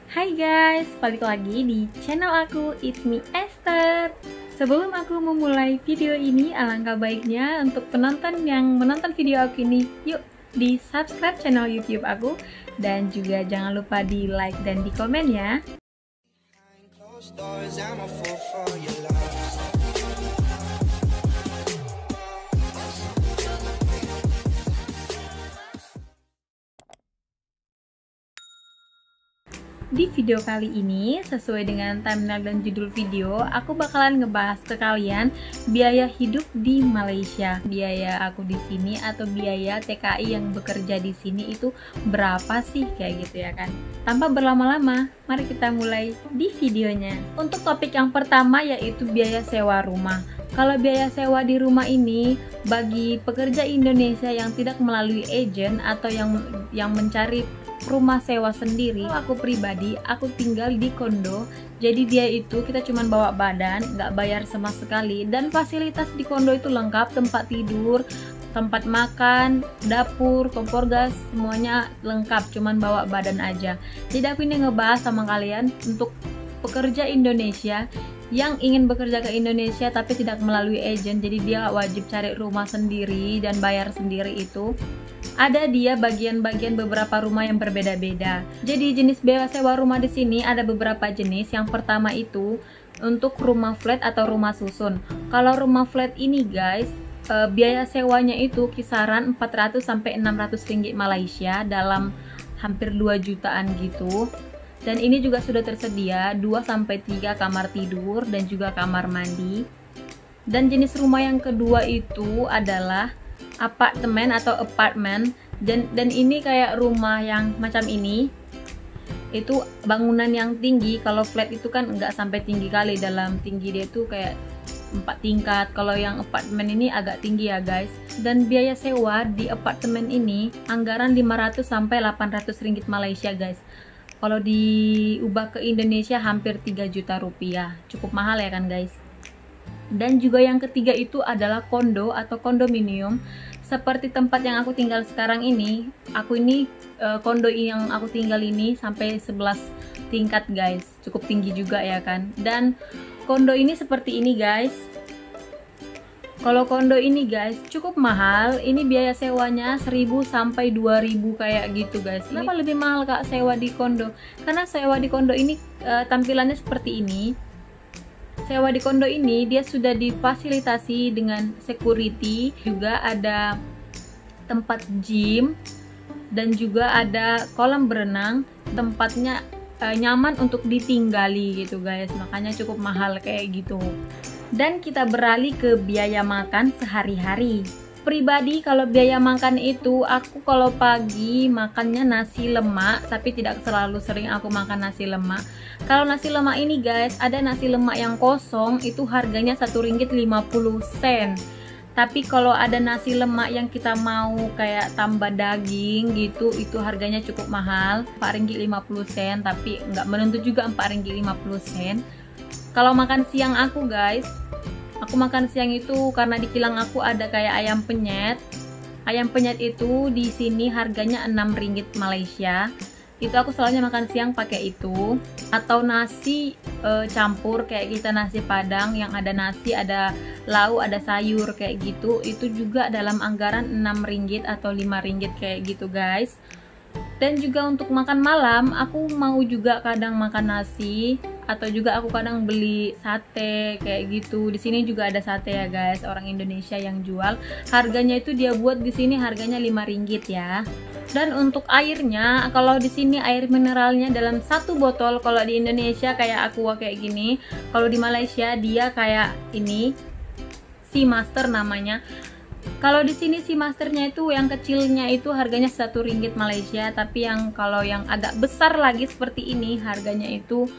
Hai guys, balik lagi di channel aku, It's Me Esther. Sebelum aku memulai video ini, alangkah baiknya untuk penonton yang menonton video aku ini, yuk di subscribe channel YouTube aku, dan juga jangan lupa di like dan di komen ya. Di video kali ini, sesuai dengan thumbnail dan judul video, aku bakalan ngebahas ke kalian biaya hidup di Malaysia. Biaya aku di sini atau biaya TKI yang bekerja di sini itu berapa sih, kayak gitu ya kan. Tanpa berlama-lama, mari kita mulai di videonya. Untuk topik yang pertama yaitu biaya sewa rumah. Kalau biaya sewa di rumah ini bagi pekerja Indonesia yang tidak melalui agen atau yang mencari rumah sewa sendiri, aku pribadi, aku tinggal di kondo. Jadi dia itu kita cuman bawa badan, nggak bayar sama sekali, dan fasilitas di kondo itu lengkap, tempat tidur, tempat makan, dapur, kompor gas, semuanya lengkap, cuman bawa badan aja. Jadi aku ini ngebahas sama kalian untuk pekerja Indonesia yang ingin bekerja ke Indonesia tapi tidak melalui agen, jadi dia wajib cari rumah sendiri dan bayar sendiri. Itu ada dia bagian-bagian beberapa rumah yang berbeda-beda. Jadi jenis biaya sewa rumah di sini ada beberapa jenis. Yang pertama itu untuk rumah flat atau rumah susun. Kalau rumah flat ini guys, biaya sewanya itu kisaran 400 sampai 600 ringgit Malaysia, dalam hampir 2 jutaan gitu. Dan ini juga sudah tersedia 2 sampai 3 kamar tidur dan juga kamar mandi. Dan jenis rumah yang kedua itu adalah apartemen atau apartemen, dan ini kayak rumah yang macam ini, itu bangunan yang tinggi. Kalau flat itu kan nggak sampai tinggi kali, dalam tinggi dia tuh kayak 4 tingkat. Kalau yang apartemen ini agak tinggi ya guys. Dan biaya sewa di apartemen ini anggaran 500 sampai 800 ringgit Malaysia guys. Kalau diubah ke Indonesia hampir 3 juta rupiah, cukup mahal ya kan guys. Dan juga yang ketiga itu adalah kondo atau kondominium. Seperti tempat yang aku tinggal sekarang ini, kondo yang aku tinggal ini sampai 11 tingkat guys, cukup tinggi juga ya kan. Dan kondo ini seperti ini guys. Kalau kondo ini guys cukup mahal, ini biaya sewanya 1000 sampai 2000 kayak gitu guys. Kenapa lebih mahal kak sewa di kondo? Karena sewa di kondo ini tampilannya seperti ini. Sewa di kondo ini dia sudah difasilitasi dengan security, juga ada tempat gym, dan juga ada kolam berenang. Tempatnya nyaman untuk ditinggali gitu guys, makanya cukup mahal kayak gitu. Dan kita beralih ke biaya makan sehari-hari. Pribadi kalau biaya makan itu, aku kalau pagi makannya nasi lemak, tapi tidak selalu sering aku makan nasi lemak. Kalau nasi lemak ini guys, ada nasi lemak yang kosong itu harganya RM1.50. Tapi kalau ada nasi lemak yang kita mau kayak tambah daging gitu, itu harganya cukup mahal, RM4.50, tapi nggak menentu juga RM4.50. Kalau makan siang aku guys, aku makan siang itu karena di kilang aku ada kayak ayam penyet. Ayam penyet itu di sini harganya RM6 Malaysia. Itu aku selalu makan siang pakai itu. Atau nasi campur kayak kita nasi padang yang ada nasi, ada lauk, ada sayur kayak gitu. Itu juga dalam anggaran RM6 atau RM5 kayak gitu guys. Dan juga untuk makan malam, aku mau juga kadang makan nasi, atau juga aku kadang beli sate kayak gitu. Di sini juga ada sate ya guys, orang Indonesia yang jual. Harganya itu dia buat di sini harganya RM5 ya. Dan untuk airnya, kalau di sini air mineralnya dalam 1 botol, kalau di Indonesia kayak Aqua kayak gini, kalau di Malaysia dia kayak ini, Sea Master namanya. Kalau di sini si masternya itu yang kecilnya itu harganya RM1 Malaysia, tapi kalau yang agak besar lagi seperti ini harganya itu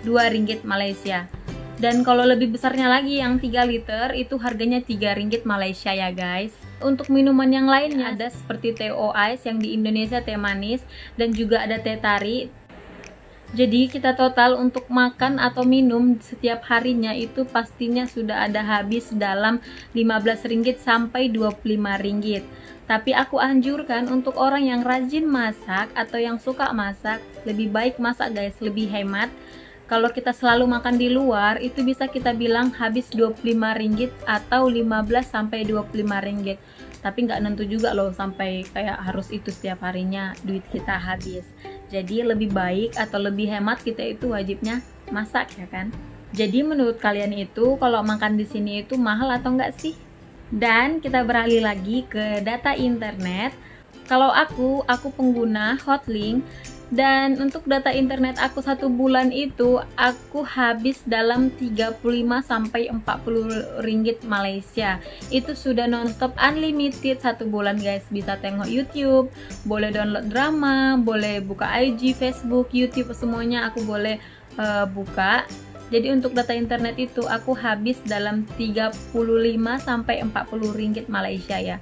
RM2 Malaysia. Dan kalau lebih besarnya lagi yang 3 liter itu harganya RM3 Malaysia ya guys. Untuk minuman yang lainnya ada seperti teh ice yang di Indonesia teh manis, dan juga ada teh tarik. Jadi kita total untuk makan atau minum setiap harinya itu pastinya sudah ada habis dalam 15 ringgit sampai 25 ringgit. Tapi aku anjurkan untuk orang yang rajin masak atau yang suka masak, lebih baik masak guys, lebih hemat. Kalau kita selalu makan di luar, itu bisa kita bilang habis 25 ringgit atau 15 sampai 25 ringgit. Tapi nggak nentu juga loh sampai kayak harus itu setiap harinya duit kita habis. Jadi lebih baik atau lebih hemat kita itu wajibnya masak ya kan. Jadi menurut kalian itu kalau makan di sini itu mahal atau enggak sih? Dan kita beralih lagi ke data internet. Kalau aku pengguna Hotlink, dan untuk data internet aku 1 bulan itu aku habis dalam 35 sampai 40 ringgit Malaysia. Itu sudah nonstop unlimited 1 bulan guys. Bisa tengok YouTube, boleh download drama, boleh buka IG, Facebook, YouTube, semuanya aku boleh buka. Jadi untuk data internet itu aku habis dalam 35 sampai 40 ringgit Malaysia ya.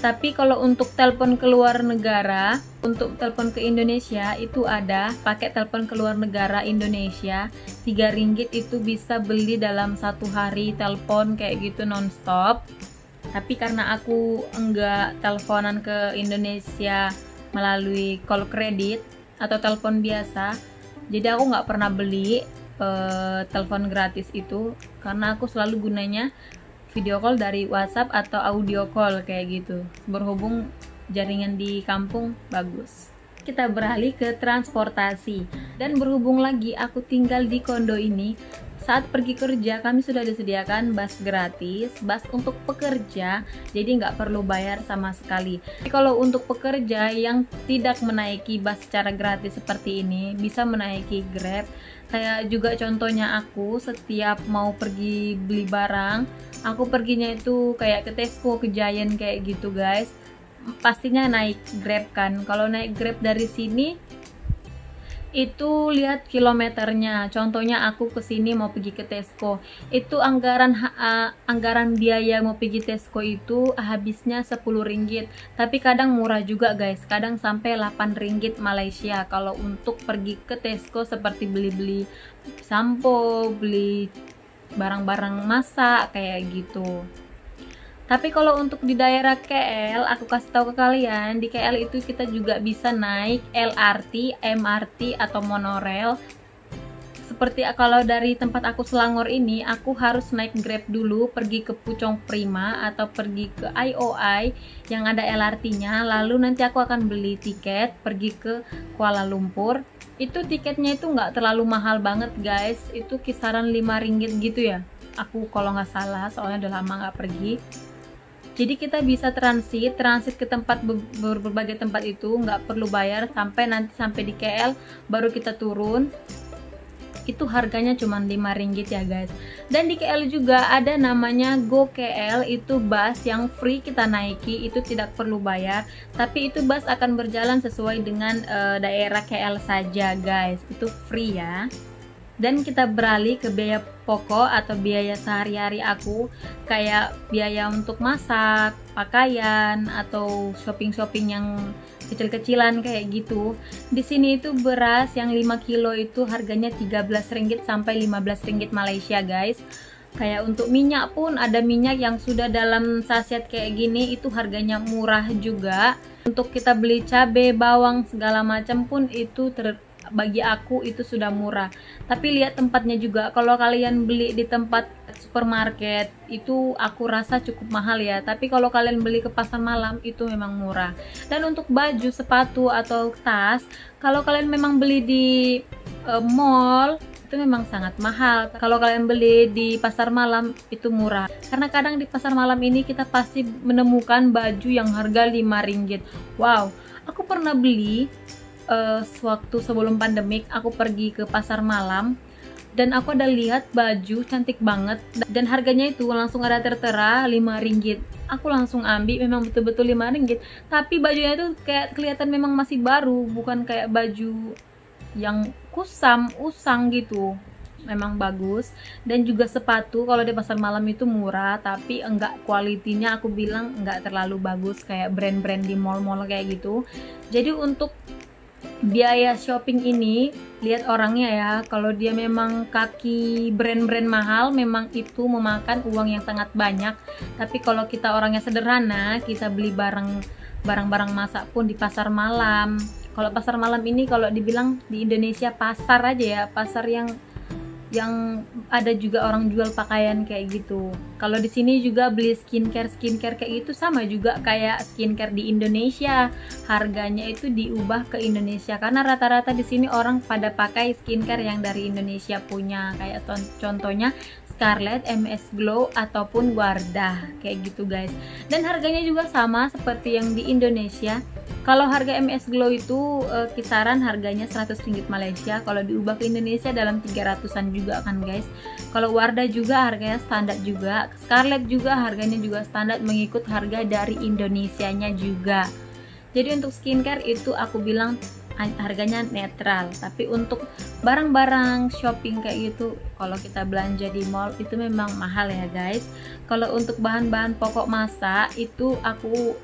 Tapi kalau untuk telepon ke luar negara, untuk telepon ke Indonesia itu ada pakai telepon ke luar negara Indonesia 3 ringgit itu bisa beli dalam 1 hari telepon kayak gitu nonstop. Tapi karena aku enggak teleponan ke Indonesia melalui call kredit atau telepon biasa, jadi aku nggak pernah beli telepon gratis itu, karena aku selalu gunanya video call dari WhatsApp atau audio call kayak gitu, berhubung jaringan di kampung bagus. Kita beralih ke transportasi, dan berhubung lagi aku tinggal di kondo ini, saat pergi kerja kami sudah disediakan bus gratis, bus untuk pekerja, jadi nggak perlu bayar sama sekali. Tapi kalau untuk pekerja yang tidak menaiki bus secara gratis seperti ini, bisa menaiki Grab. Kayak juga contohnya aku setiap mau pergi beli barang, aku perginya itu kayak ke Tesco, ke Giant kayak gitu guys, pastinya naik Grab kan. Kalau naik Grab dari sini itu lihat kilometernya. Contohnya aku kesini mau pergi ke Tesco, itu anggaran biaya mau pergi Tesco itu habisnya 10 ringgit. Tapi kadang murah juga guys, kadang sampai 8 ringgit Malaysia kalau untuk pergi ke Tesco, seperti beli-beli sampo, beli barang-barang masak kayak gitu. Tapi kalau untuk di daerah KL, aku kasih tahu ke kalian, di KL itu kita juga bisa naik LRT, MRT atau monorail. Seperti kalau dari tempat aku Selangor ini, aku harus naik Grab dulu pergi ke Puchong Prima atau pergi ke IOI yang ada LRT-nya, lalu nanti aku akan beli tiket pergi ke Kuala Lumpur. Itu tiketnya itu nggak terlalu mahal banget guys, itu kisaran 5 ringgit gitu ya, aku kalau nggak salah, soalnya udah lama nggak pergi. Jadi kita bisa transit ke tempat berbagai tempat itu, nggak perlu bayar sampai di KL baru kita turun. Itu harganya cuma 5 ringgit ya guys. Dan di KL juga ada namanya Go KL, itu bus yang free kita naiki, itu tidak perlu bayar. Tapi itu bus akan berjalan sesuai dengan daerah KL saja guys, itu free ya. Dan kita beralih ke biaya pokok atau biaya sehari-hari aku, kayak biaya untuk masak, pakaian, atau shopping-shopping yang kecil-kecilan kayak gitu. Di sini itu beras yang 5 kilo itu harganya 13 ringgit sampai 15 ringgit Malaysia guys. Kayak untuk minyak pun ada minyak yang sudah dalam saset kayak gini, itu harganya murah juga. Untuk kita beli cabai, bawang, segala macam pun itu bagi aku itu sudah murah. Tapi lihat tempatnya juga, kalau kalian beli di tempat supermarket itu aku rasa cukup mahal ya, tapi kalau kalian beli ke pasar malam itu memang murah. Dan untuk baju, sepatu atau tas, kalau kalian memang beli di mall itu memang sangat mahal. Kalau kalian beli di pasar malam itu murah, karena kadang di pasar malam ini kita pasti menemukan baju yang harga 5 ringgit. Wow, aku pernah beli sewaktu sebelum pandemik, aku pergi ke pasar malam dan aku ada lihat baju cantik banget dan harganya itu langsung ada tertera 5 ringgit. Aku langsung ambil, memang betul-betul 5 ringgit, tapi bajunya itu kayak kelihatan memang masih baru, bukan kayak baju yang usang gitu. Memang bagus. Dan juga sepatu kalau di pasar malam itu murah, tapi enggak, kualitinya aku bilang enggak terlalu bagus kayak brand-brand di mall-mall kayak gitu. Jadi untuk biaya shopping ini, lihat orangnya ya. Kalau dia memang kaki brand-brand mahal, memang itu memakan uang yang sangat banyak. Tapi kalau kita orangnya sederhana, kita beli barang-barang masak pun di pasar malam. Kalau pasar malam ini kalau dibilang di Indonesia pasar aja ya, pasar yang ada juga orang jual pakaian kayak gitu. Kalau di sini juga beli skincare kayak gitu sama juga kayak skincare di Indonesia. Harganya itu diubah ke Indonesia karena rata-rata di sini orang pada pakai skincare yang dari Indonesia punya. Kayak contohnya Scarlett, MS Glow ataupun Wardah kayak gitu guys. Dan harganya juga sama seperti yang di Indonesia. Kalau harga MS Glow itu kisaran harganya 100 ringgit Malaysia. Kalau diubah ke Indonesia dalam 300-an juga kan guys. Kalau Wardah juga harganya standar juga. Scarlett juga harganya juga standar mengikut harga dari Indonesianya juga. Jadi untuk skincare itu aku bilang harganya netral. Tapi untuk barang-barang shopping kayak gitu, kalau kita belanja di mall itu memang mahal ya guys. Kalau untuk bahan-bahan pokok masak itu aku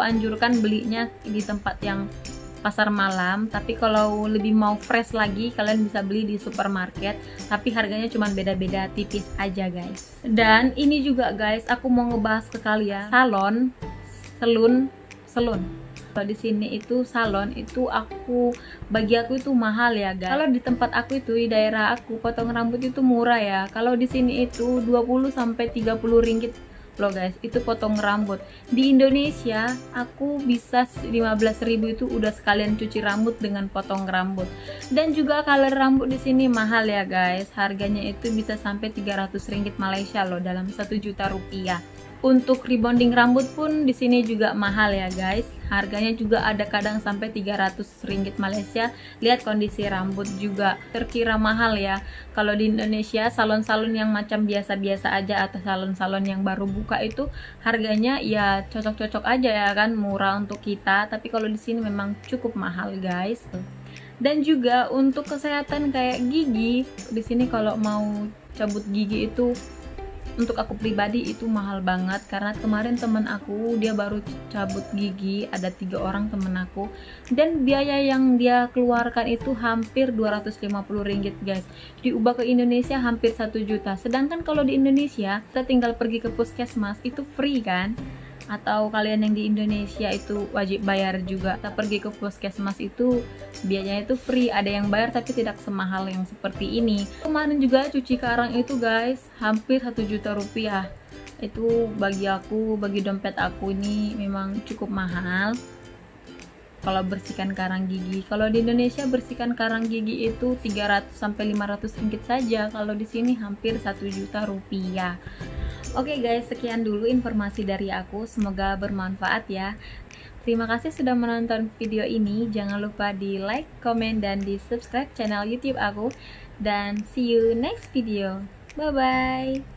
anjurkan belinya di tempat yang pasar malam. Tapi kalau lebih mau fresh lagi, kalian bisa beli di supermarket, tapi harganya cuma beda-beda tipis aja guys. Dan ini juga guys, aku mau ngebahas ke kalian salon. Kalau di sini itu salon itu bagi aku itu mahal ya guys. Kalau di tempat aku itu di daerah aku potong rambut itu murah ya. Kalau di sini itu 20 sampai 30 ringgit loh guys, itu potong rambut. Di Indonesia aku bisa 15.000 itu udah sekalian cuci rambut dengan potong rambut. Dan juga color rambut di sini mahal ya guys. Harganya itu bisa sampai 300 ringgit Malaysia loh, dalam 1 juta rupiah. Untuk rebonding rambut pun di sini juga mahal ya guys. Harganya juga ada kadang sampai 300 ringgit Malaysia. Lihat kondisi rambut juga terkira mahal ya. Kalau di Indonesia salon-salon yang macam biasa-biasa aja atau salon-salon yang baru buka itu harganya ya cocok-cocok aja ya kan, murah untuk kita. Tapi kalau di sini memang cukup mahal guys. Dan juga untuk kesehatan kayak gigi, di sini kalau mau cabut gigi itu untuk aku pribadi itu mahal banget. Karena kemarin temen aku dia baru cabut gigi, ada 3 orang temen aku, dan biaya yang dia keluarkan itu hampir 250 ringgit guys. Diubah ke Indonesia hampir 1 juta. Sedangkan kalau di Indonesia kita tinggal pergi ke puskesmas itu free kan. Atau kalian yang di Indonesia itu wajib bayar juga. Kita pergi ke puskesmas itu biayanya itu free, ada yang bayar tapi tidak semahal yang seperti ini. Kemarin juga cuci karang itu guys hampir 1 juta rupiah. Itu bagi dompet aku ini memang cukup mahal kalau bersihkan karang gigi. Kalau di Indonesia bersihkan karang gigi itu 300 sampai 500 ringgit saja. Kalau di sini hampir 1 juta rupiah. Oke guys, sekian dulu informasi dari aku, semoga bermanfaat ya. Terima kasih sudah menonton video ini. Jangan lupa di like, komen, dan di subscribe channel YouTube aku. Dan see you next video. Bye bye.